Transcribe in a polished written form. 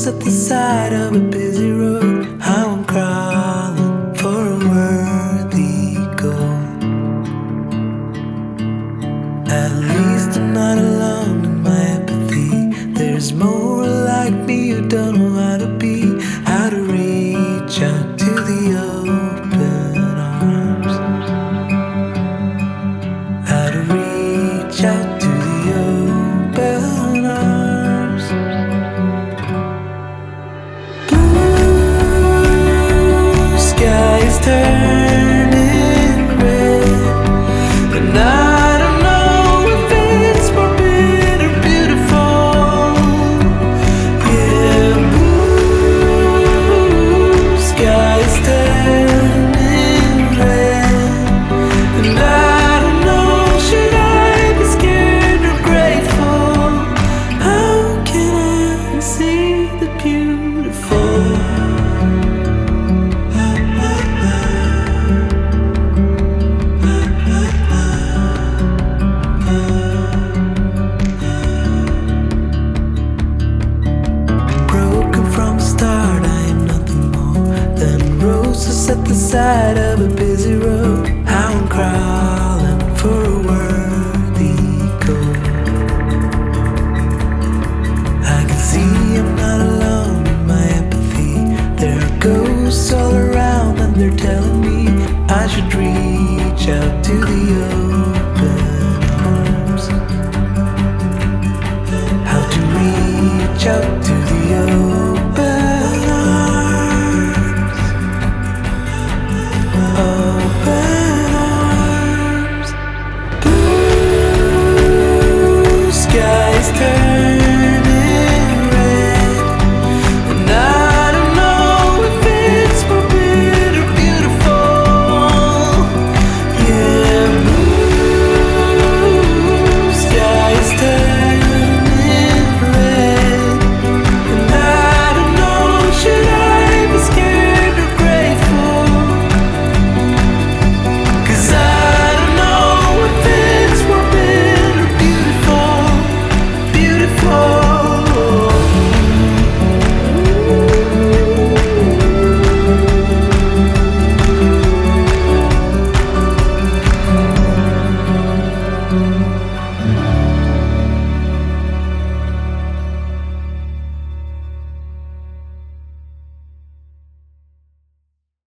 roses at the side of a busy road. How I'm crawling for a worthy goal. At least I'm not alone in my empathy. There's more like me who don't know how to be, how to reach out to the open arms, how to reach out to the open arms. Blue sky is turning red, and I don't know if it's forbidden or beautiful. Yeah, blue sky is turning red, and I don't know, should I be scared or grateful? How can I see the beautiful? Broken from the start, I am nothing more than roses at the side of a busy road. How I'm crawling for a worthy goal. I can see I'm not alone in my empathy. There are ghosts all around and they're telling me I should reach out to the open arms, how to reach out to